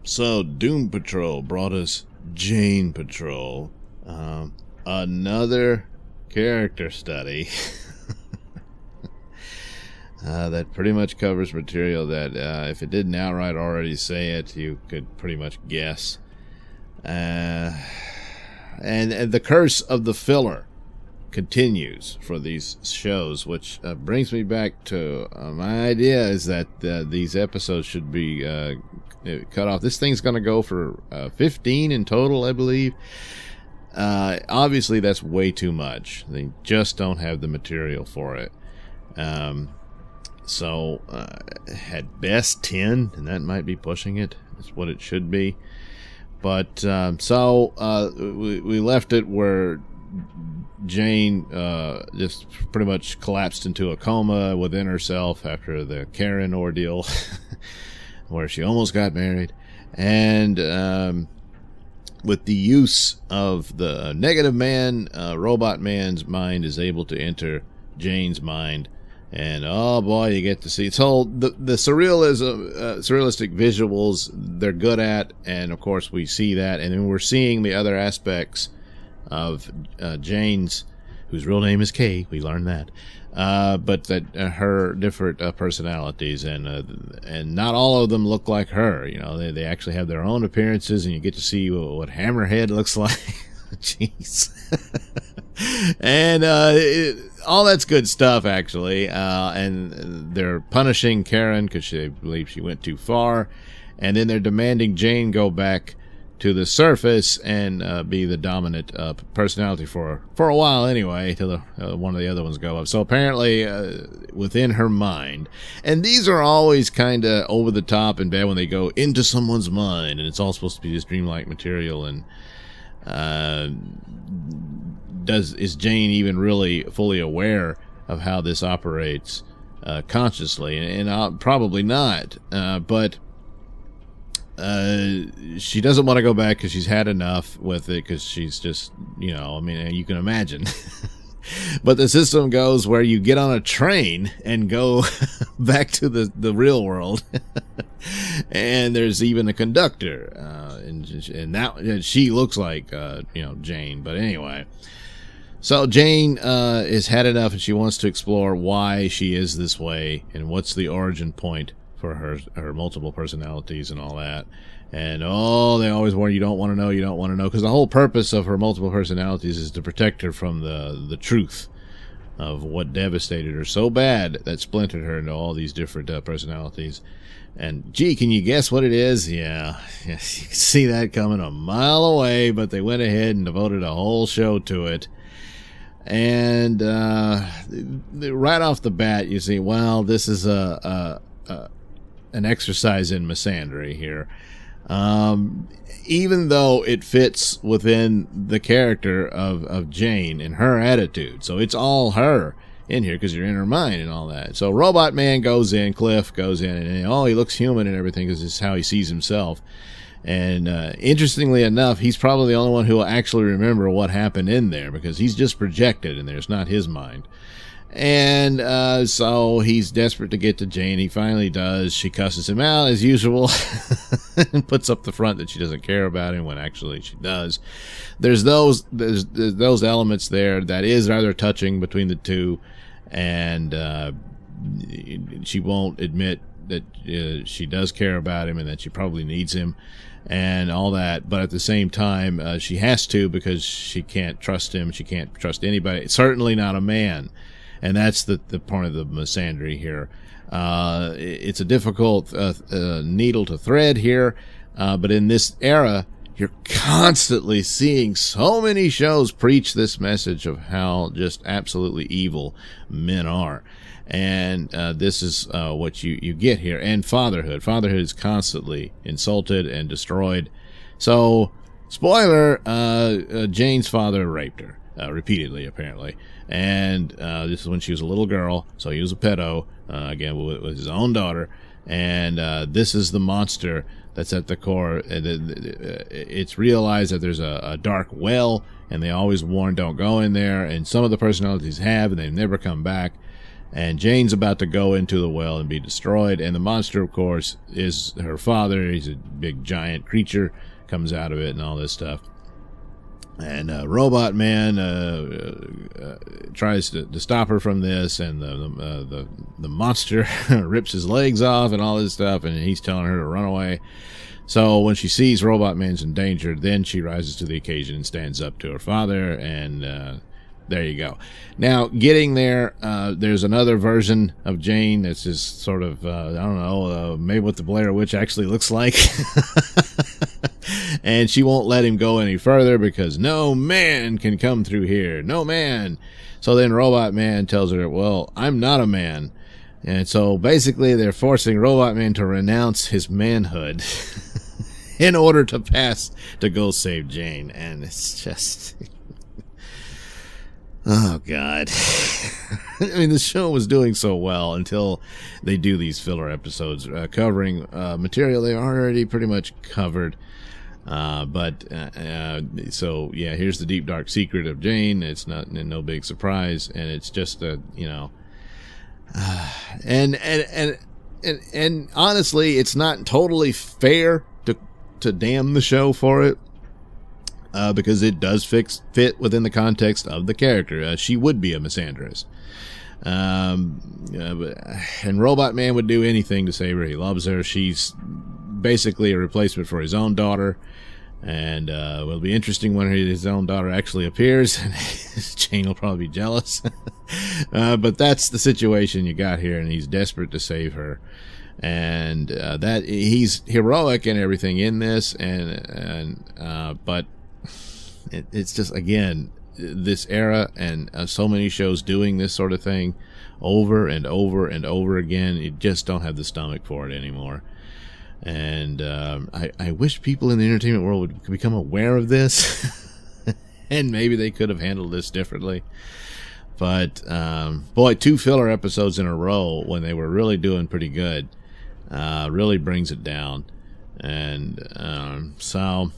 So Doom Patrol brought us Jane Patrol. Another character study that pretty much covers material that if it didn't outright already say it, you could pretty much guess. And the curse of the filler continues for these shows, which brings me back to my idea is that these episodes should be cut off. This thing's going to go for 15 in total, I believe. Obviously, that's way too much. They just don't have the material for it. So, at best 10, and that might be pushing it. That's what it should be. But, we left it where Jane just pretty much collapsed into a coma within herself after the Karen ordeal, where she almost got married. And with the use of the negative man, Robot Man's mind is able to enter Jane's mind. And oh boy, you get to see. So the surrealism, surrealistic visuals, they're good at, and of course we see that, and then we're seeing the other aspects of Jane's, whose real name is Kay. We learned that, but that her different personalities, and not all of them look like her. You know, they actually have their own appearances, and you get to see what Hammerhead looks like. Jeez. And all that's good stuff, actually. And they're punishing Karen because they believe she went too far, and then they're demanding Jane go back to the surface and be the dominant personality for a while anyway, till one of the other ones go up. So apparently within her mind, and these are always kind of over the top and bad when they go into someone's mind, and it's all supposed to be this dreamlike material. And is Jane even really fully aware of how this operates consciously? And probably not, but she doesn't want to go back because she's had enough with it, because she's just, you know, I mean, you can imagine. But the system goes where you get on a train and go back to the real world. And there's even a conductor, and she looks like Jane. But anyway, so Jane has had enough, and she wants to explore why she is this way and what's the origin point for her multiple personalities and all that. And they always warn you, don't want to know, because the whole purpose of her multiple personalities is to protect her from the truth of what devastated her so bad that splintered her into all these different personalities. And gee, can you guess what it is? Yeah, you can see that coming a mile away, but they went ahead and devoted a whole show to it. And right off the bat, you see, well, this is an exercise in misandry here. Even though it fits within the character of Jane and her attitude. So it's all her in here because you're in her mind and all that. So Robot Man goes in, Cliff goes in, and he looks human and everything because this is how he sees himself. And interestingly enough, he's probably the only one who will actually remember what happened in there, because he's just projected in there. It's not his mind. And so he's desperate to get to Jane. He finally does. She cusses him out as usual and puts up the front that she doesn't care about him when actually she does. There's those elements there that is rather touching between the two, and she won't admit that she does care about him and that she probably needs him and all that, but at the same time she has to, because she can't trust him. She can't trust anybody, certainly not a man. And that's the point of the misandry here. It's a difficult needle to thread here, but in this era, you're constantly seeing so many shows preach this message of how just absolutely evil men are. And this is what you get here. And fatherhood. Fatherhood is constantly insulted and destroyed. So, spoiler, Jane's father raped her. Repeatedly, apparently. And this is when she was a little girl, so he was a pedo, again, with his own daughter. And this is the monster that's at the core. It's realized that there's a dark well, and they always warn, don't go in there. And some of the personalities have, and they've never come back. And Jane's about to go into the well and be destroyed. And the monster, of course, is her father. He's a big giant creature, comes out of it and all this stuff. And Robot Man tries to stop her from this, and the monster rips his legs off and all this stuff, and he's telling her to run away. So when she sees Robot Man's in danger, then she rises to the occasion and stands up to her father, and there you go. Now, getting there, there's another version of Jane that's just sort of, I don't know, maybe what the Blair Witch actually looks like. And she won't let him go any further because no man can come through here. No man. So then Robot Man tells her, well, I'm not a man. And so basically they're forcing Robot Man to renounce his manhood in order to pass to go save Jane. And it's just... oh, God. I mean, the show was doing so well until they do these filler episodes covering material they already pretty much covered. So yeah, here's the deep dark secret of Jane. It's no big surprise, and it's just and honestly, it's not totally fair to damn the show for it, because it does fit within the context of the character. She would be a misandrist. And Robot Man would do anything to save her. He loves her. She's basically a replacement for his own daughter, and it'll be interesting when his own daughter actually appears. Jane will probably be jealous. But that's the situation you got here, and he's desperate to save her. And that he's heroic and everything in this, but it's just, again, this era and so many shows doing this sort of thing over and over and over again. You just don't have the stomach for it anymore. And I wish people in the entertainment world would become aware of this, and maybe they could have handled this differently. But boy, 2 filler episodes in a row when they were really doing pretty good really brings it down. And so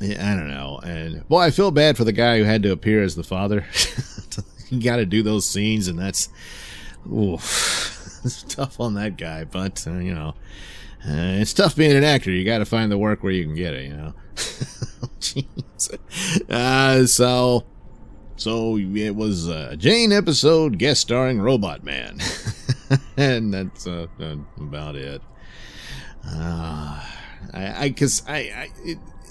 yeah, I don't know. And boy, I feel bad for the guy who had to appear as the father. You got to do those scenes, and that's it's tough on that guy. But you know, it's tough being an actor. You got to find the work where you can get it. You know. Jeez. So it was a Jane episode guest starring Robot Man, and that's about it.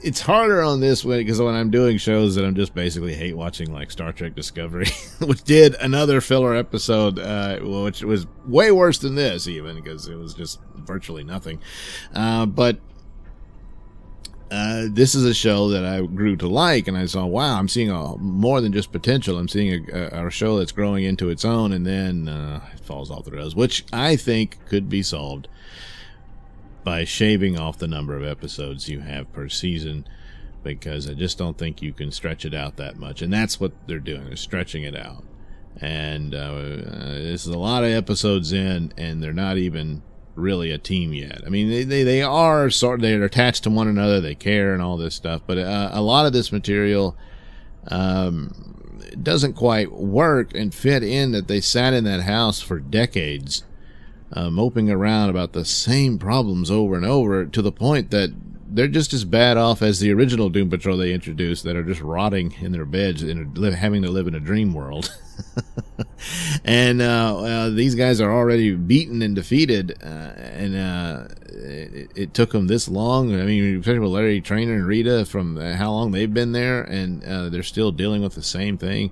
It's harder on this way because when I'm doing shows that I'm just basically hate watching, like Star Trek Discovery, which did another filler episode, which was way worse than this even, because it was just virtually nothing. But this is a show that I grew to like, and I saw, wow, I'm seeing more than just potential. I'm seeing a show that's growing into its own, and then it falls off the rails, which I think could be solved by shaving off the number of episodes you have per season, because I just don't think you can stretch it out that much. And that's what they're doing. They're stretching it out. And this is a lot of episodes in, and they're not even really a team yet. I mean, they are they're attached to one another. They care and all this stuff. But a lot of this material doesn't quite work and fit in, that they sat in that house for decades, moping around about the same problems over and over, to the point that they're just as bad off as the original Doom Patrol they introduced, that are just rotting in their beds and having to live in a dream world. And these guys are already beaten and defeated, and it took them this long. I mean, especially with Larry Trainer and Rita, from how long they've been there, and they're still dealing with the same thing.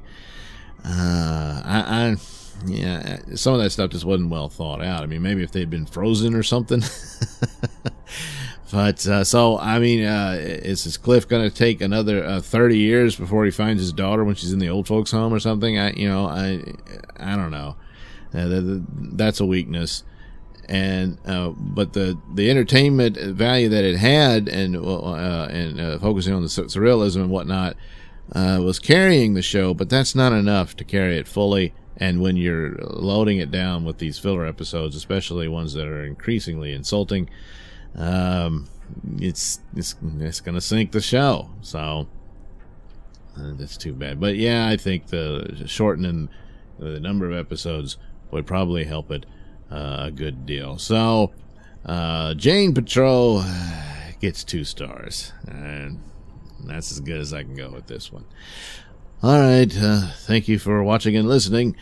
Yeah, some of that stuff just wasn't well thought out. I mean, maybe if they'd been frozen or something. But, so, I mean, is Cliff going to take another 30 years before he finds his daughter when she's in the old folks' home or something? I don't know. That's a weakness. And, but the entertainment value that it had, and focusing on the surrealism and whatnot, was carrying the show, but that's not enough to carry it fully. And when you're loading it down with these filler episodes, especially ones that are increasingly insulting, it's going to sink the show. So that's too bad. But yeah, I think the shortening The number of episodes would probably help it a good deal. So, Jane Patrol gets 2 stars. And that's as good as I can go with this one. All right. Thank you for watching and listening.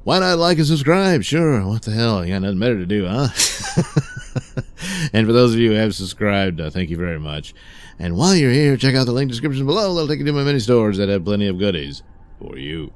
Why not like and subscribe? Sure. What the hell? You got nothing better to do, huh? And for those of you who have subscribed, thank you very much. And while you're here, check out the link description below. That'll take you to my many stores that have plenty of goodies for you.